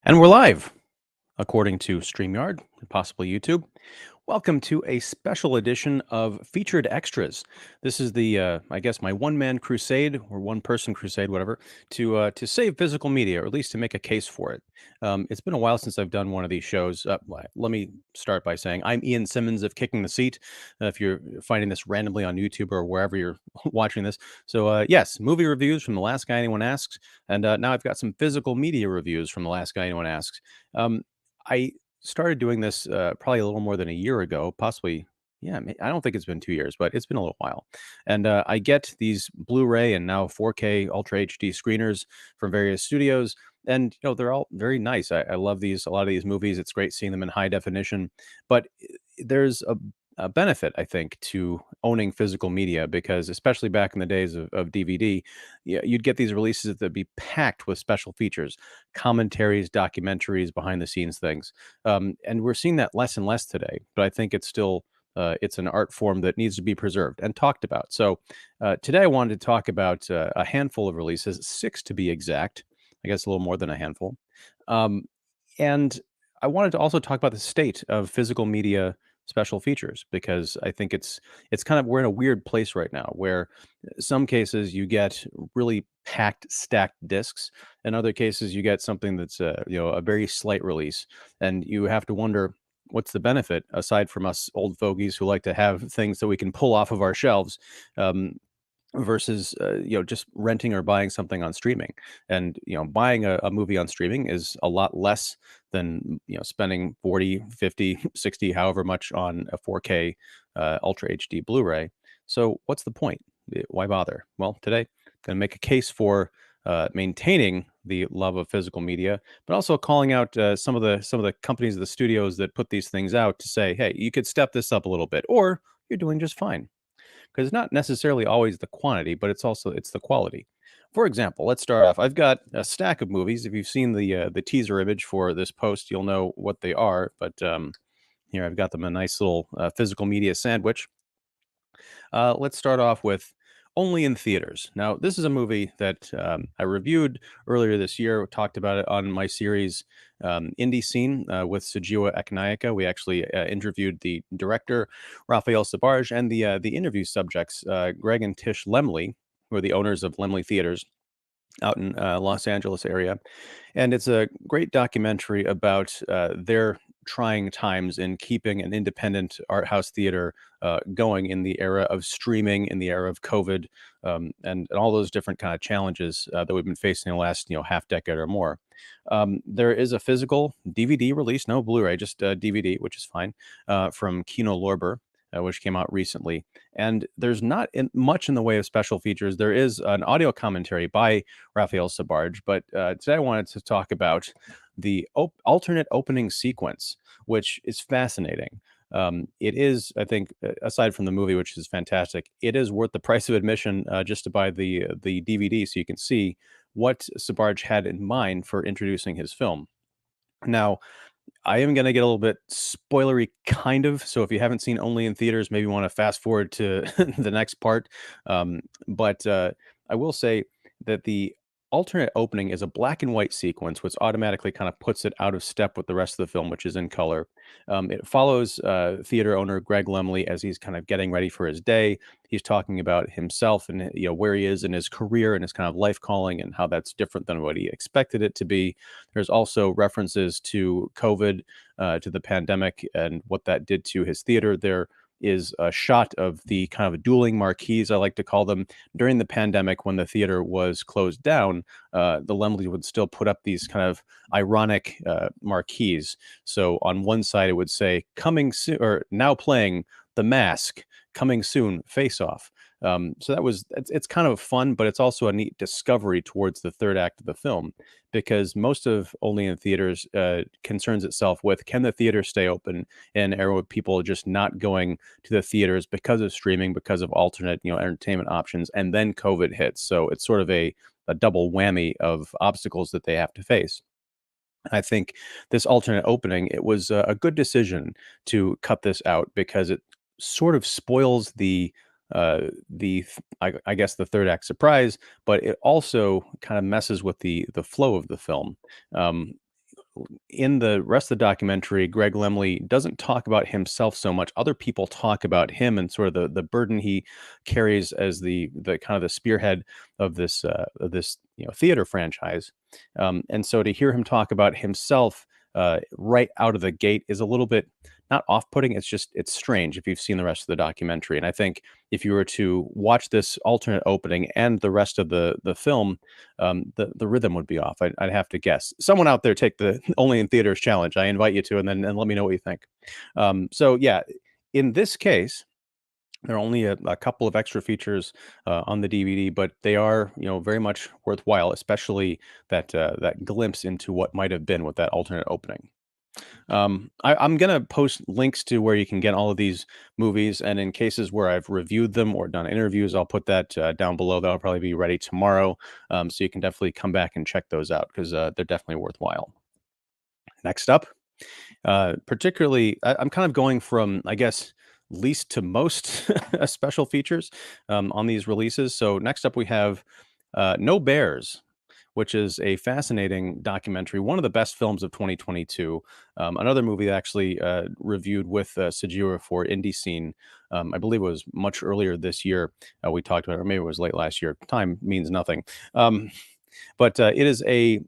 And we're live, according to StreamYard and possibly YouTube. Welcome to a special edition of Featured Extras. This is I guess, my one-man crusade or one-person crusade, whatever, to save physical media, or at least to make a case for it. It's been a while since I've done one of these shows. Let me start by saying I'm Ian Simmons of Kicking the Seat. If you're finding this randomly on YouTube or wherever you're watching this, yes, movie reviews from The Last Guy Anyone Asks, and now I've got some physical media reviews from The Last Guy Anyone Asks. Um, I started doing this probably a little more than a year ago, possibly. Yeah, I don't think it's been 2 years, but it's been a little while. And I get these Blu-ray and now 4K Ultra HD screeners from various studios, and they're all very nice. I love a lot of these movies. It's great seeing them in high definition, but there's a benefit, I think, to owning physical media because, especially back in the days of DVD, yeah, you'd get these releases that'd be packed with special features, commentaries, documentaries, behind the scenes things. And we're seeing that less and less today, but I think it's an art form that needs to be preserved and talked about. So today I wanted to talk about a handful of releases, six to be exact. I guess a little more than a handful. Um, and I wanted to also talk about the state of physical media special features because I think it's kind of we're in a weird place right now where some cases you get really packed stacked discs, in other cases you get something that's a very slight release, and you have to wonder what's the benefit aside from us old fogies who like to have things that we can pull off of our shelves, um, versus just renting or buying something on streaming. And buying a movie on streaming is a lot less than spending 40, 50, 60, however much on a 4K Ultra HD Blu-ray. So what's the point? Why bother? Well, today I'm going to make a case for maintaining the love of physical media, but also calling out some of the companies, the studios that put these things out, to say, hey, you could step this up a little bit, or you're doing just fine. Because it's not necessarily always the quantity, but it's the quality. For example, let's start off. I've got a stack of movies. If you've seen the teaser image for this post, you'll know what they are. But here I've got them a nice little physical media sandwich. Let's start off with Only in Theaters. Now, this is a movie that I reviewed earlier this year. Talked about it on my series Indie Scene with Sujewa Eknaika. We actually interviewed the director, Raphael Sbarge, and the interview subjects, Greg and Tish Laemmle, who are the owners of Laemmle Theaters out in Los Angeles area. And it's a great documentary about their trying times in keeping an independent art house theater going in the era of streaming, in the era of COVID, and all those different kind of challenges that we've been facing in the last half decade or more. There is a physical DVD release, no Blu-ray, just DVD, which is fine, from Kino Lorber. Which came out recently, and there's not much in the way of special features. There is an audio commentary by Raphael Sbarge, but today I wanted to talk about the alternate opening sequence, which is fascinating. It is, I think, aside from the movie, which is fantastic, it is worth the price of admission just to buy the DVD, so you can see what Sbarge had in mind for introducing his film. Now, I am gonna get a little bit spoilery, kind of. So if you haven't seen Only in Theaters, maybe want to fast forward to the next part. But I will say that the alternate opening is a black and white sequence, which automatically kind of puts it out of step with the rest of the film, which is in color. It follows theater owner Greg Lemley as he's kind of getting ready for his day. He's talking about himself and where he is in his career and his kind of life calling and how that's different than what he expected it to be. There's also references to COVID, to the pandemic, and what that did to his theater. There is a shot of the kind of dueling marquees, I like to call them. During the pandemic, when the theater was closed down, the Lemleys would still put up these kind of ironic marquees. So on one side, it would say "Coming soon" or "Now playing The Mask," "Coming soon," "Face Off." So it's kind of fun, but it's also a neat discovery towards the third act of the film, because most of Only in Theaters concerns itself with, can the theater stay open in an era with people just not going to the theaters because of streaming, because of alternate entertainment options, and then COVID hits. So it's sort of a double whammy of obstacles that they have to face. I think this alternate opening, it was a good decision to cut this out because it sort of spoils I guess the third act surprise, but it also kind of messes with the flow of the film. Um, in the rest of the documentary, Greg Lemley doesn't talk about himself so much. Other people talk about him and sort of the burden he carries as the kind of the spearhead of this theater franchise. And so to hear him talk about himself right out of the gate is a little bit not off-putting. It's strange if you've seen the rest of the documentary. And I think if you were to watch this alternate opening and the rest of the film, the rhythm would be off. I'd have to guess. Someone out there take the only in theaters challenge. I invite you to, and let me know what you think. So yeah, in this case, there are only a couple of extra features on the DVD, but they are very much worthwhile, especially that glimpse into what might have been with that alternate opening. I'm gonna post links to where you can get all of these movies, and in cases where I've reviewed them or done interviews, I'll put that down below. That'll probably be ready tomorrow, so you can definitely come back and check those out because they're definitely worthwhile. Next up, particularly, I'm kind of going from, I guess, least to most special features on these releases. So next up, we have No Bears, which is a fascinating documentary, one of the best films of 2022. Another movie actually reviewed with Sujewa for Indie Scene. I believe it was much earlier this year. We talked about it, or maybe it was late last year. Time means nothing. But it is a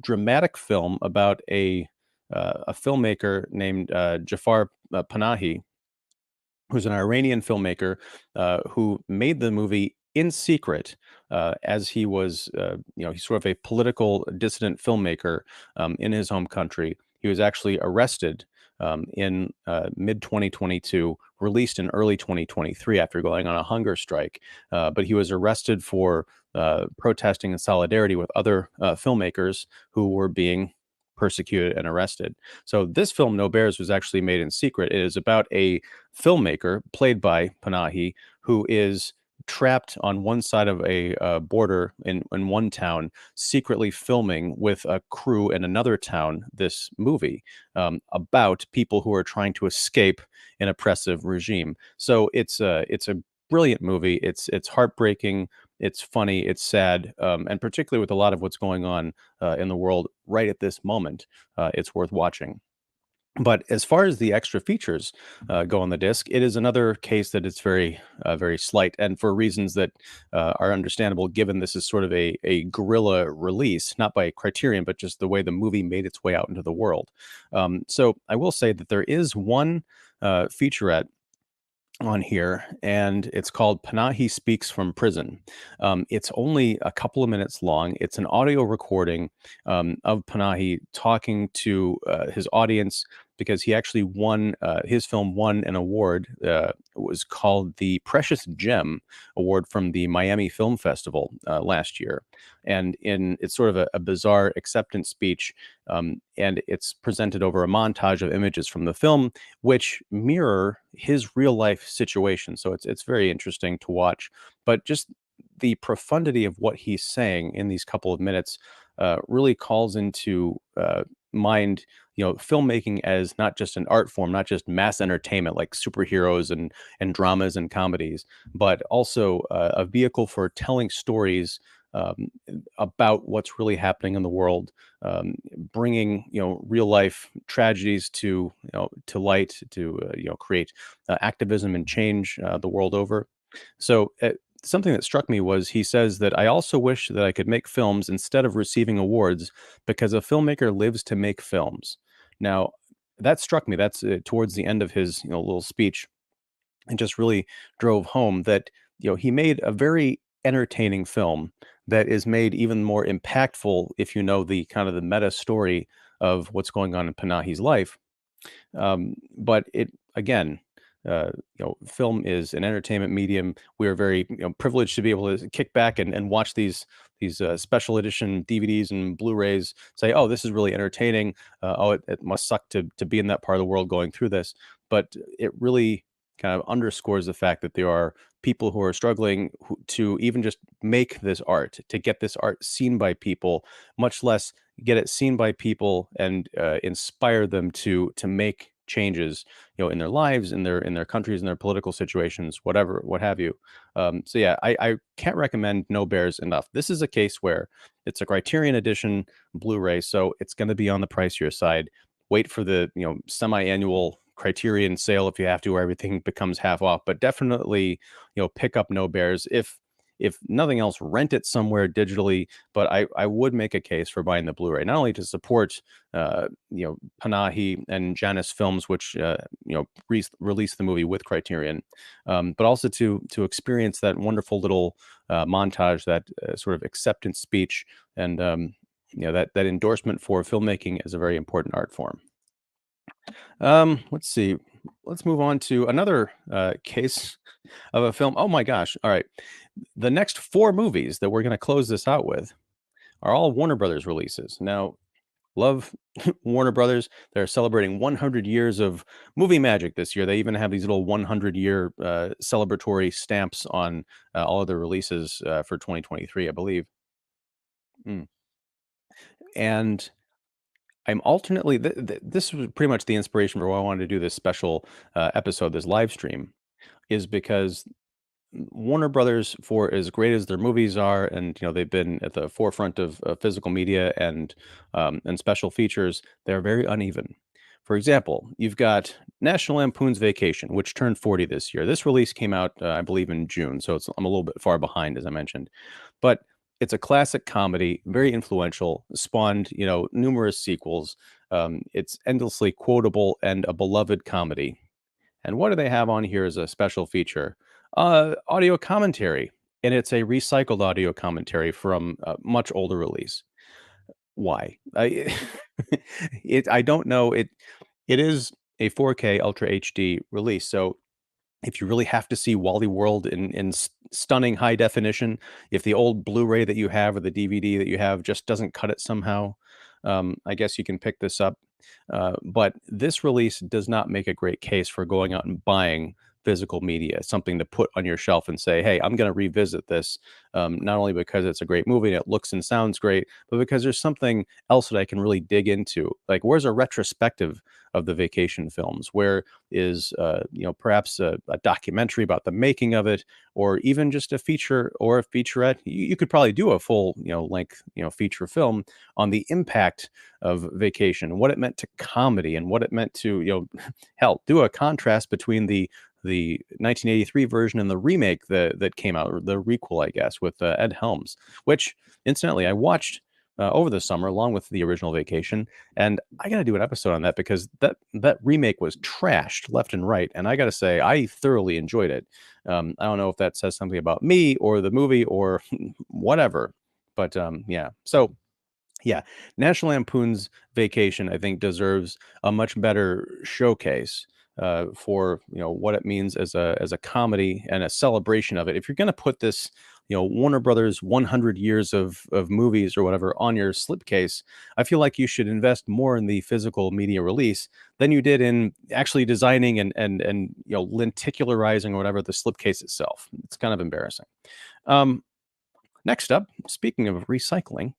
dramatic film about a filmmaker named Jafar Panahi, who's an Iranian filmmaker who made the movie in secret as he was, he's sort of a political dissident filmmaker in his home country. He was actually arrested in mid 2022, released in early 2023 after going on a hunger strike. But he was arrested for protesting in solidarity with other filmmakers who were being persecuted and arrested. So this film, No Bears, was actually made in secret. It is about a filmmaker played by Panahi who is trapped on one side of a border in one town, secretly filming with a crew in another town this movie about people who are trying to escape an oppressive regime. So it's a brilliant movie. It's heartbreaking. It's funny. It's sad, and particularly with a lot of what's going on in the world right at this moment, it's worth watching. But as far as the extra features go on the disc, it is another case that it's very slight, and for reasons that are understandable, given this is sort of a guerrilla release, not by Criterion, but just the way the movie made its way out into the world. So I will say that there is one featurette on here, and it's called Panahi Speaks from Prison. It's only a couple of minutes long. It's an audio recording of Panahi talking to his audience because he actually won, his film won an award. It was called the Precious Gem Award from the Miami Film Festival last year. And it's sort of a bizarre acceptance speech, and it's presented over a montage of images from the film which mirror his real life situation. So it's very interesting to watch. But just the profundity of what he's saying in these couple of minutes really calls into mind, filmmaking as not just an art form, not just mass entertainment like superheroes and dramas and comedies, but also a vehicle for telling stories um, about what's really happening in the world, bringing real life tragedies to light to create activism and change the world over. So something that struck me was he says that I also wish that I could make films instead of receiving awards because a filmmaker lives to make films. Now that struck me. That's towards the end of his little speech, and just really drove home that he made a very entertaining film that is made even more impactful if you know the kind of the meta story of what's going on in Panahi's life. But it again, film is an entertainment medium. We are very privileged to be able to kick back and watch these special edition DVDs and Blu-rays. Say, oh, this is really entertaining. Oh, it must suck to be in that part of the world going through this. But it really kind of underscores the fact that there are people who are struggling to even just make this art, to get this art seen by people, much less get it seen by people and inspire them to make changes, in their lives, in their countries, in their political situations, whatever, what have you. So yeah, I can't recommend No Bears enough. This is a case where it's a Criterion edition Blu-ray, so it's going to be on the pricier side. Wait for the semi-annual Criterion sale if you have to, where everything becomes half off. But definitely, pick up No Bears. If nothing else, rent it somewhere digitally. But I would make a case for buying the Blu-ray, not only to support Panahi and Janus Films, which released the movie with Criterion, but also to experience that wonderful little montage, that sort of acceptance speech, and that endorsement for filmmaking as a very important art form. Let's see. Let's move on to another case of a film. Oh my gosh! All right, the next four movies that we're going to close this out with are all Warner Brothers releases. Now, love Warner Brothers. They're celebrating 100 years of movie magic this year. They even have these little 100-year celebratory stamps on all of their releases for 2023, I believe. Mm. And I'm alternately this was pretty much the inspiration for why I wanted to do this special episode, this live stream, is because Warner Brothers, for as great as their movies are, and they've been at the forefront of physical media and special features, they're very uneven. For example, you've got National Lampoon's Vacation, which turned 40 this year. This release came out, I believe, in June, so I'm a little bit far behind, as I mentioned. But it's a classic comedy, very influential, spawned numerous sequels. It's endlessly quotable and a beloved comedy. And what do they have on here as a special feature? Audio commentary, and it's a recycled audio commentary from a much older release. Why? I don't know. It is a 4K Ultra HD release, so if you really have to see Wally World in stunning high definition, if the old Blu-ray that you have or the DVD that you have just doesn't cut it somehow, I guess you can pick this up. But this release does not make a great case for going out and buying physical media, something to put on your shelf and say, hey, I'm going to revisit this, not only because it's a great movie and it looks and sounds great, but because there's something else that I can really dig into. Like, where's a retrospective of the Vacation films? Where is, perhaps a documentary about the making of it, or even just a feature or a featurette? You could probably do a full, length, feature film on the impact of Vacation, what it meant to comedy, and what it meant to, hell, do a contrast between the 1983 version and the remake that came out, or the requel, I guess, with Ed Helms, which incidentally I watched over the summer along with the original Vacation, and I got to do an episode on that because that remake was trashed left and right, and I got to say I thoroughly enjoyed it. I don't know if that says something about me or the movie or whatever, but yeah. So yeah, National Lampoon's Vacation, I think, deserves a much better showcase for what it means as a comedy and a celebration of it. If you're going to put this, Warner Brothers 100 years of movies or whatever on your slipcase, I feel like you should invest more in the physical media release than you did in actually designing and lenticularizing or whatever the slipcase itself. It's kind of embarrassing. Um, Next up, speaking of recycling,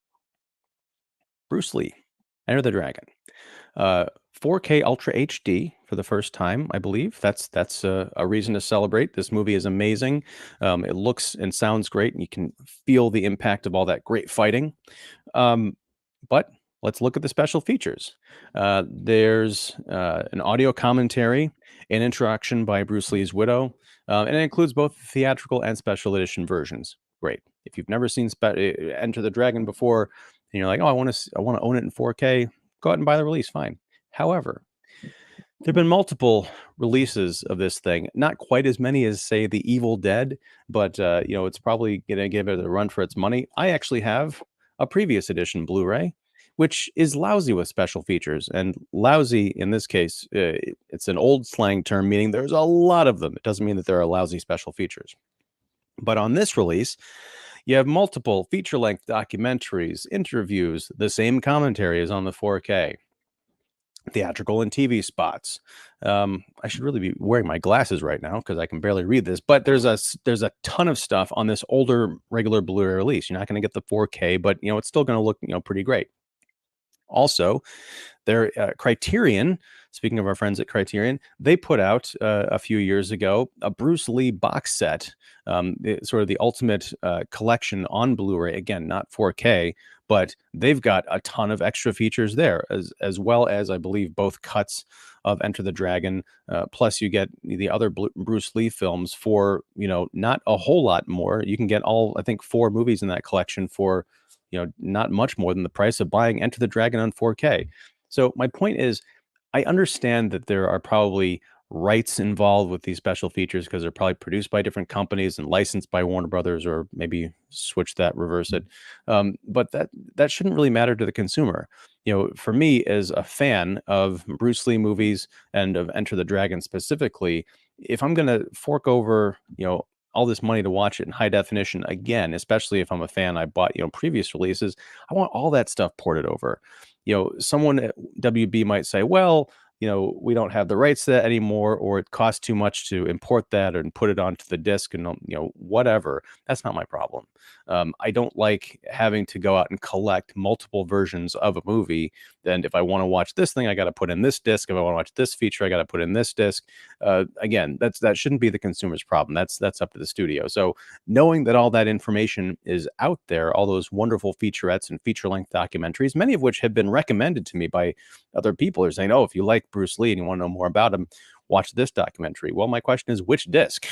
Bruce Lee, Enter the Dragon. 4K Ultra HD for the first time, I believe. That's a reason to celebrate. This movie is amazing. It looks and sounds great, and you can feel the impact of all that great fighting. But let's look at the special features. There's an audio commentary, an introduction by Bruce Lee's widow, and it includes both theatrical and special edition versions. Great. If you've never seen Enter the Dragon before, and you're like, oh, I want to own it in 4K, go out and buy the release. Fine. However, there have been multiple releases of this thing, not quite as many as, say, The Evil Dead, but it's probably going to give it a run for its money. I actually have a previous edition Blu-ray, which is lousy with special features, and lousy in this case, it's an old slang term meaning there's a lot of them. It doesn't mean that there are lousy special features. But on this release, you have multiple feature-length documentaries, interviews, the same commentary as on the 4K, theatrical and TV spots. I should really be wearing my glasses right now because I can barely read this. But there's a ton of stuff on this older regular Blu-ray release. You're not going to get the 4K, but it's still going to look pretty great. Also, their Criterion speaking of our friends at Criterion, they put out a few years ago a Bruce Lee box set, sort of the ultimate collection on Blu-ray. Again, not 4K, but they've got a ton of extra features there, as well as I believe both cuts of Enter the Dragon. Plus, you get the other Bruce Lee films for not a whole lot more. You can get all, I think, 4 movies in that collection for not much more than the price of buying Enter the Dragon on 4K. So my point is, I understand that there are probably rights involved with these special features because they're probably produced by different companies and licensed by Warner Brothers, or maybe switch that, reverse it. But that shouldn't really matter to the consumer. For me as a fan of Bruce Lee movies and of Enter the Dragon specifically, if I'm going to fork over, all this money to watch it in high definition again, especially if I'm a fan, I bought, previous releases, I want all that stuff ported over. Someone at WB might say, well, we don't have the rights to that anymore, or it costs too much to import that and put it onto the disc, and whatever. That's not my problem. I don't like having to go out and collect multiple versions of a movie. And if I want to watch this thing, I got to put in this disc. If I want to watch this feature, I got to put in this disc. Again, that shouldn't be the consumer's problem. That's up to the studio. So knowing that all that information is out there, all those wonderful featurettes and feature-length documentaries, many of which have been recommended to me by other people, are saying, oh, if you like Bruce Lee and you want to know more about him, watch this documentary. Well, my question is, which disc?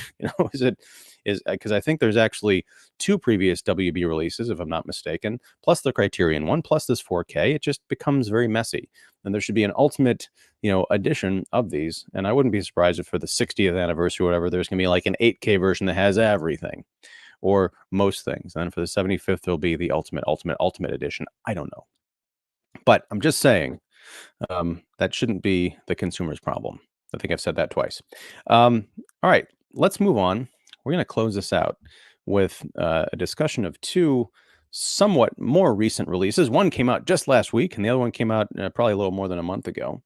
Is because I think there's actually 2 previous WB releases, if I'm not mistaken, plus the Criterion one, plus this 4K. It just becomes very messy, and there should be an ultimate, edition of these. And I wouldn't be surprised if for the 60th anniversary or whatever, there's gonna be like an 8K version that has everything, or most things. And then for the 75th, there'll be the ultimate edition. I don't know, but I'm just saying, that shouldn't be the consumer's problem. I think I've said that twice. All right, let's move on. We're going to close this out with a discussion of 2 somewhat more recent releases. One came out just last week, and the other one came out probably a little more than a month ago.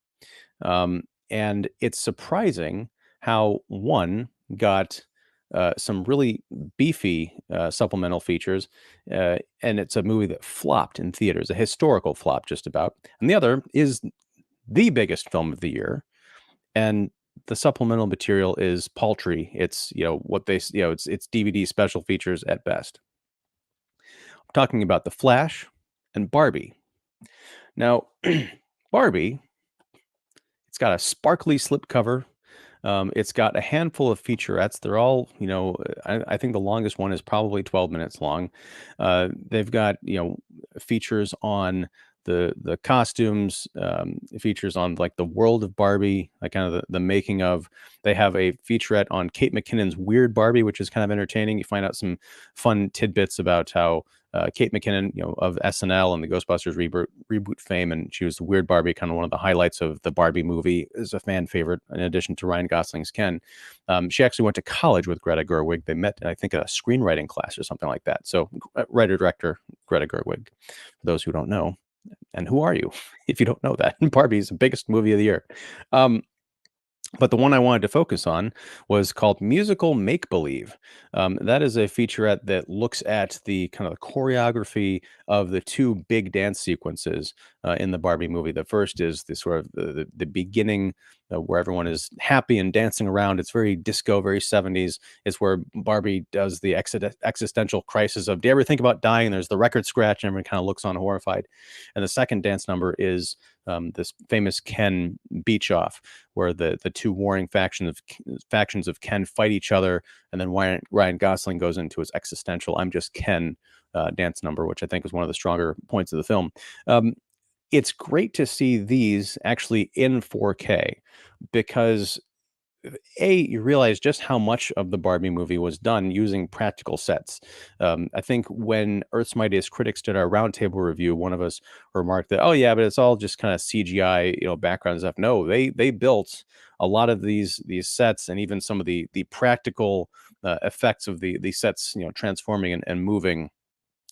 And it's surprising how one got some really beefy supplemental features, and it's a movie that flopped in theaters, a historical flop just about. And the other is the biggest film of the year, and the supplemental material is paltry. It's what they it's DVD special features at best. I'm talking about The Flash and Barbie. Now, Barbie, it's got a sparkly slipcover. It's got a handful of featurettes. They're all, I think the longest one is probably 12 minutes long. They've got, features on the costumes, features on like the world of Barbie, like kind of the making of. They have a featurette on Kate McKinnon's Weird Barbie, which is kind of entertaining. You find out some fun tidbits about how Kate McKinnon, of SNL and the Ghostbusters reboot fame, and she was the Weird Barbie, kind of one of the highlights of the Barbie movie, is a fan favorite. In addition to Ryan Gosling's Ken, she actually went to college with Greta Gerwig. They met, I think, at a screenwriting class or something like that. So, writer director Greta Gerwig, for those who don't know. And who are you if you don't know that? Barbie's the biggest movie of the year. But the one I wanted to focus on was called Musical Make Believe. That is a featurette that looks at the kind of choreography of the 2 big dance sequences in the Barbie movie. The first is the sort of the beginning, where everyone is happy and dancing around. It's very disco, very 70s. It's where Barbie does the existential crisis of, do you ever think about dying? There's the record scratch, and everyone kind of looks on horrified. And the second dance number is this famous Ken beach off, where the 2 warring factions of Ken fight each other, and then Ryan Gosling goes into his existential "I'm just Ken" dance number, which I think is one of the stronger points of the film. It's great to see these actually in 4K, because you realize just how much of the Barbie movie was done using practical sets. I think when Earth's Mightiest Critics did our roundtable review, one of us remarked that, oh yeah, but it's all just kind of CGI, background stuff. No, they built a lot of these sets, and even some of the practical effects of the sets, transforming and moving.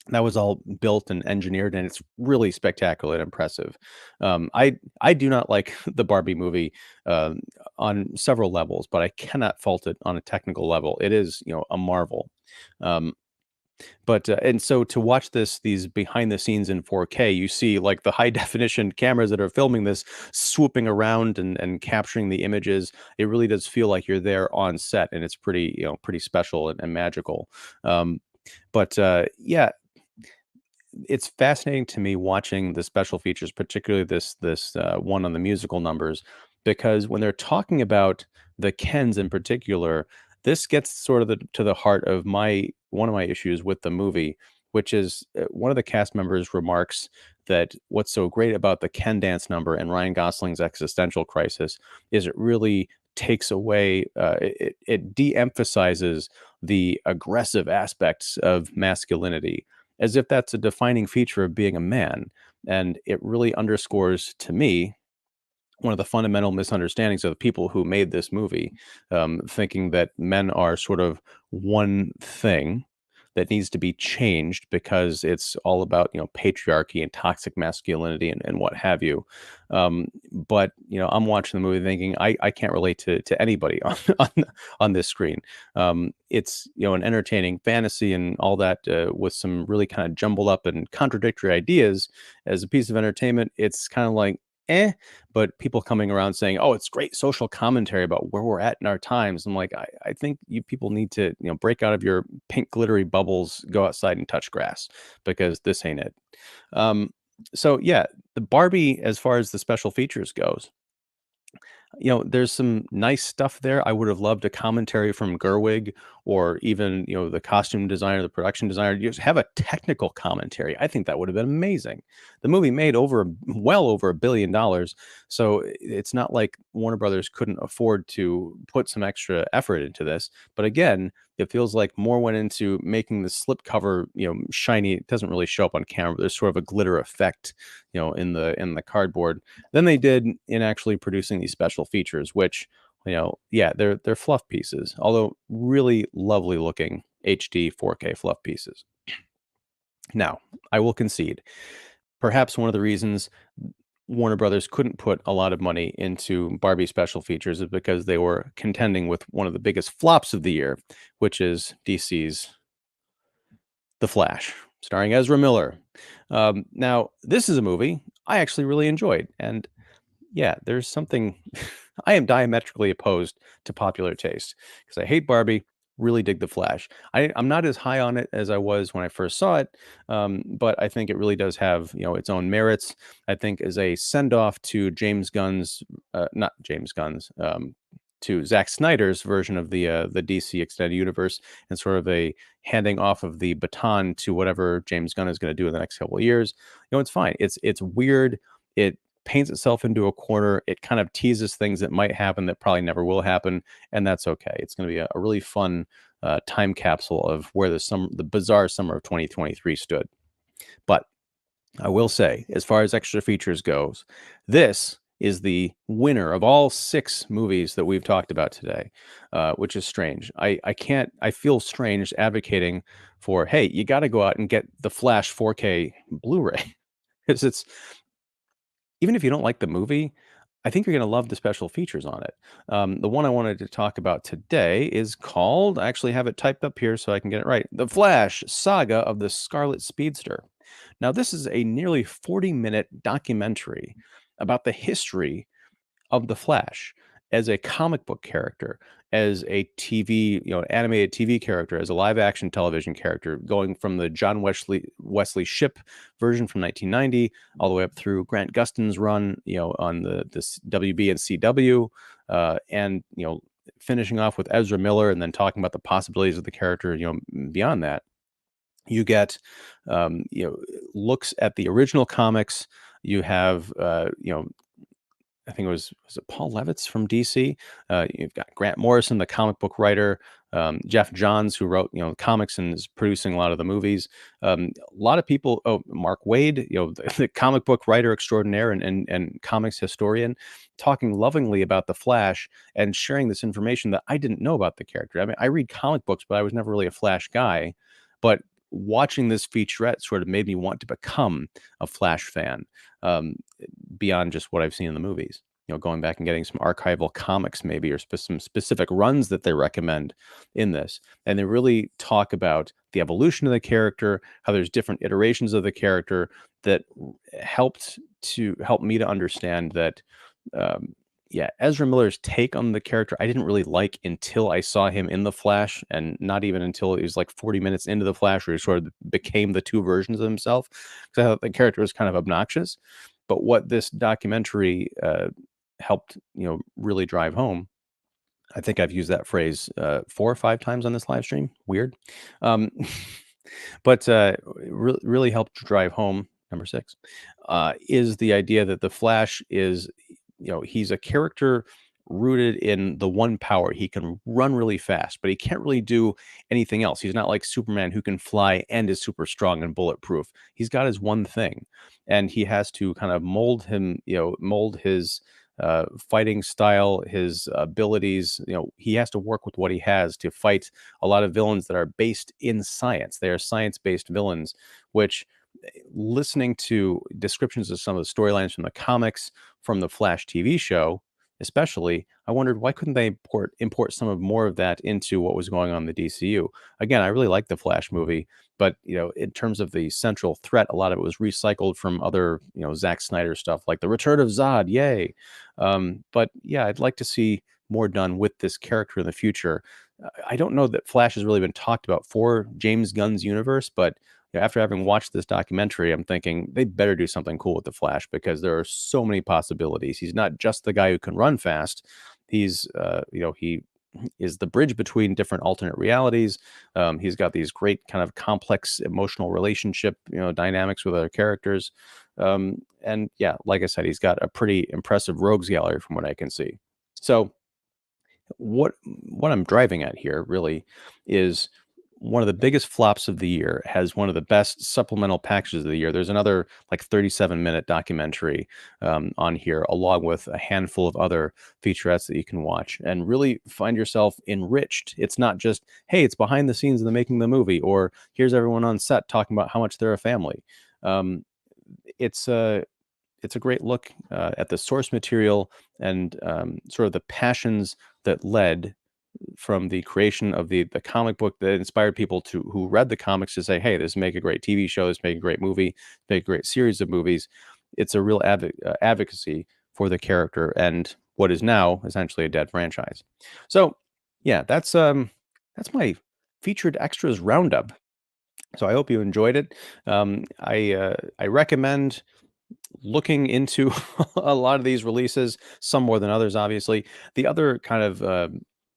That was all built and engineered, and it's really spectacular and impressive. I do not like the Barbie movie on several levels, but I cannot fault it on a technical level. It is, a marvel. Um, But, and so to watch these behind the scenes in 4K, you see like the high definition cameras that are filming this swooping around and capturing the images. It really does feel like you're there on set, and it's pretty, pretty special and magical. Um, but yeah, it's fascinating to me watching the special features, particularly this one on the musical numbers, because when they're talking about the Kens in particular, this gets sort of to the heart of my one of my issues with the movie, which is one of the cast members remarks that what's so great about the Ken dance number and Ryan Gosling's existential crisis is it really takes away, it de-emphasizes the aggressive aspects of masculinity, as if that's a defining feature of being a man. And it really underscores to me one of the fundamental misunderstandings of the people who made this movie, thinking that men are sort of one thing that needs to be changed because it's all about patriarchy and toxic masculinity and what have you. But I'm watching the movie thinking I can't relate to anybody on this screen. It's an entertaining fantasy and all that, with some really kind of jumbled up and contradictory ideas. As a piece of entertainment, it's kind of like but people coming around saying, "Oh, it's great social commentary about where we're at in our times." I'm like, I think you people need to, break out of your pink glittery bubbles, go outside and touch grass, because this ain't it. Um, so yeah, the Barbie, as far as the special features goes, there's some nice stuff there. I would have loved a commentary from Gerwig, or even, the costume designer, the production designer. Just have a technical commentary. I think that would have been amazing. The movie made well over $1 billion, so it's not like Warner Brothers couldn't afford to put some extra effort into this. But again, it feels like more went into making the slipcover, shiny. It doesn't really show up on camera, but there's sort of a glitter effect, in the cardboard, than they did in actually producing these special features, which, yeah, they're fluff pieces, although really lovely looking HD 4K fluff pieces. Now, I will concede, perhaps one of the reasons Warner Brothers couldn't put a lot of money into Barbie special features is because they were contending with one of the biggest flops of the year, which is DC's The Flash, starring Ezra Miller. Now, this is a movie I actually really enjoyed, and yeah, there's something. I am diametrically opposed to popular taste because I hate Barbie. Really dig The Flash. I'm not as high on it as I was when I first saw it, but I think it really does have its own merits. I think as a send off to James Gunn's, not James Gunn's, to Zack Snyder's version of the DC extended universe, and sort of a handing off of the baton to whatever James Gunn is going to do in the next couple of years. It's fine. It's weird. It paints itself into a corner. It kind of teases things that might happen that probably never will happen, and that's okay. It's going to be a really fun time capsule of where the bizarre summer of 2023 stood. But I will say, as far as extra features goes, this is the winner of all 6 movies that we've talked about today, which is strange. I can't. I feel strange advocating for, hey, you got to go out and get the Flash 4K Blu-ray, because it's, even if you don't like the movie, I think you're going to love the special features on it. The one I wanted to talk about today is called, I actually have it typed up here so I can get it right, The Flash Saga of the Scarlet Speedster. Now, this is a nearly 40-minute documentary about the history of the Flash as a comic book character, as a TV, animated TV character, as a live action television character, going from the John Wesley Ship version from 1990 all the way up through Grant Gustin's run, on this WB and CW, and finishing off with Ezra Miller, and then talking about the possibilities of the character, beyond that. You get, looks at the original comics. You have, I think was it Paul Levitz from DC? You've got Grant Morrison, the comic book writer, Jeff Johns, who wrote comics and is producing a lot of the movies. A lot of people. Oh, Mark Waid, the comic book writer extraordinaire and comics historian, talking lovingly about the Flash and sharing this information that I didn't know about the character. I mean, I read comic books, but I was never really a Flash guy. But watching this featurette sort of made me want to become a Flash fan, beyond just what I've seen in the movies. going back and getting some archival comics maybe, or some specific runs that they recommend in this. And they really talk about the evolution of the character, how there's different iterations of the character that help me to understand that um, yeah, Ezra Miller's take on the character I didn't really like until I saw him in The Flash, and not even until it was like 40 minutes into The Flash where he sort of became the two versions of himself. Because I thought the character was kind of obnoxious. But what this documentary helped, really drive home. I think I've used that phrase 4 or 5 times on this live stream. Weird. Um, but really helped drive home number six is the idea that the Flash is, he's a character rooted in the one power. He can run really fast, but he can't really do anything else. He's not like Superman who can fly and is super strong and bulletproof. He's got his one thing, and he has to kind of mold his fighting style, his abilities. He has to work with what he has to fight a lot of villains that are based in science. They are science-based villains, which, listening to descriptions of some of the storylines from the comics, from the Flash TV show, especially, I wondered why couldn't they import some of more of that into what was going on in the DCU. Again, I really like the Flash movie, but in terms of the central threat, a lot of it was recycled from other, Zack Snyder stuff, like the Return of Zod, yay. But yeah, I'd like to see more done with this character in the future. I don't know that Flash has really been talked about for James Gunn's universe, but after having watched this documentary, I'm thinking they better do something cool with the Flash, because there are so many possibilities. He's not just the guy who can run fast. He is the bridge between different alternate realities. He's got these great kind of complex emotional relationship, dynamics with other characters. And yeah, like I said, he's got a pretty impressive rogues gallery from what I can see. So what I'm driving at here really is one of the biggest flops of the year has one of the best supplemental packages of the year. There's another like 37-minute documentary on here, along with a handful of other featurettes that you can watch and really find yourself enriched. It's not just, hey, it's behind the scenes of the making of the movie, or here's everyone on set talking about how much they're a family. Um, it's a it's a great look at the source material and sort of the passions that led from the creation of the comic book that inspired people who read the comics to say, "Hey, this make a great TV show. This make a great movie. Make a great series of movies." It's a real advocacy for the character and what is now essentially a dead franchise. So, yeah, that's my featured extras roundup. So I hope you enjoyed it. I recommend looking into a lot of these releases, some more than others, obviously. The other kind of,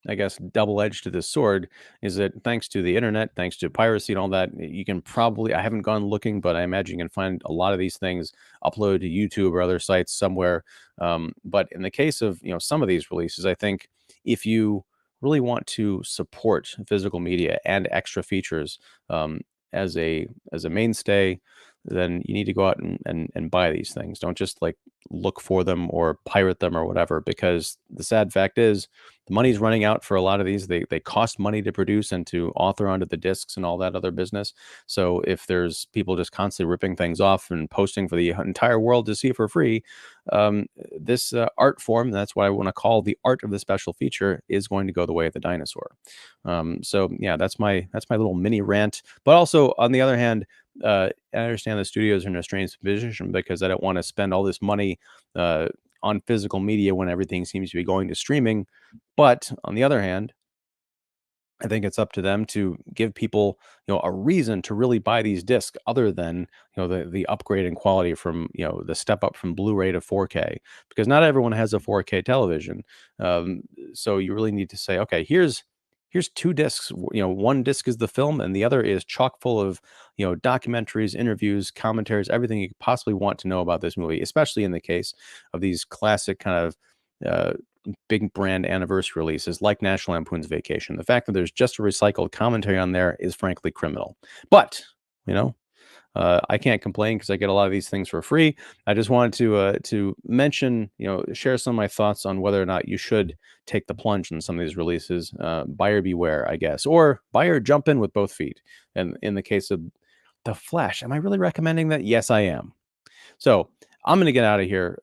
I guess, double edge to this sword is that thanks to the internet, thanks to piracy and all that, you can probably, I haven't gone looking, but I imagine you can find a lot of these things uploaded to YouTube or other sites somewhere. But in the case of, some of these releases, I think if you really want to support physical media and extra features as a mainstay, then you need to go out and buy these things. Don't just like look for them or pirate them or whatever, because the sad fact is the money's running out for a lot of these. They cost money to produce and to author onto the discs and all that other business. So if there's people just constantly ripping things off and posting for the entire world to see for free, this art form, that's what I want to call the art of the special feature, is going to go the way of the dinosaur. So yeah, that's my little mini rant. But also on the other hand, I understand the studios are in a strange position because I don't want to spend all this money on physical media when everything seems to be going to streaming. But on the other hand, I think it's up to them to give people, a reason to really buy these discs other than, the upgrade in quality from, the step up from Blu-ray to 4K, because not everyone has a 4K television. Um, so you really need to say, okay, here's two discs. One disc is the film, and the other is chock full of, documentaries, interviews, commentaries, everything you could possibly want to know about this movie, especially in the case of these classic kind of uh, big brand anniversary releases like National Lampoon's Vacation. The fact that there's just a recycled commentary on there is frankly criminal. But, you know, I can't complain because I get a lot of these things for free. I just wanted to mention, share some of my thoughts on whether or not you should take the plunge in some of these releases. Buyer beware, I guess, or buyer jump in with both feet. And in the case of The Flash, am I really recommending that? Yes, I am. So I'm going to get out of here.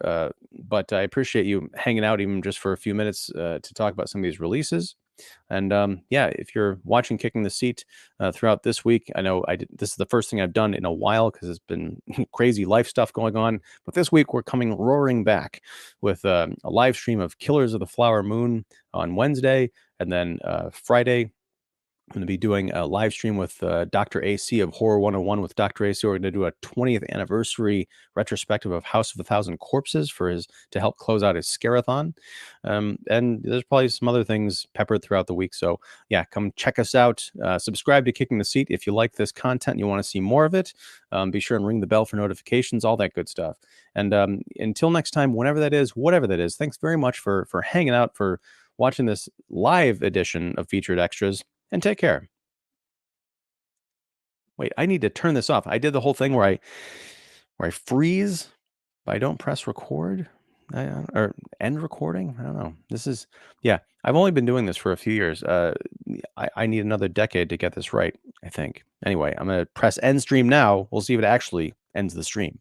but I appreciate you hanging out even just for a few minutes to talk about some of these releases. And yeah, if you're watching Kicking the Seat throughout this week, I know this is the first thing I've done in a while because it's been crazy life stuff going on. But this week we're coming roaring back with a live stream of Killers of the Flower Moon on Wednesday, and then Friday I'm going to be doing a live stream with Dr. AC of Horror 101 with Dr. AC. We're going to do a 20th anniversary retrospective of House of a Thousand Corpses for his to help close out his Scarathon. And there's probably some other things peppered throughout the week. So yeah, come check us out. Subscribe to Kicking the Seat if you like this content and you want to see more of it. Be sure and ring the bell for notifications, all that good stuff. And until next time, whenever that is, whatever that is, thanks very much for hanging out, for watching this live edition of Featured Extras, and take care. Wait, I need to turn this off. I did the whole thing where I freeze, but I don't press record. Or end recording. I don't know. This is yeah. I've only been doing this for a few years. I need another decade to get this right, I think. Anyway, I'm gonna press end stream now. We'll see if it actually ends the stream.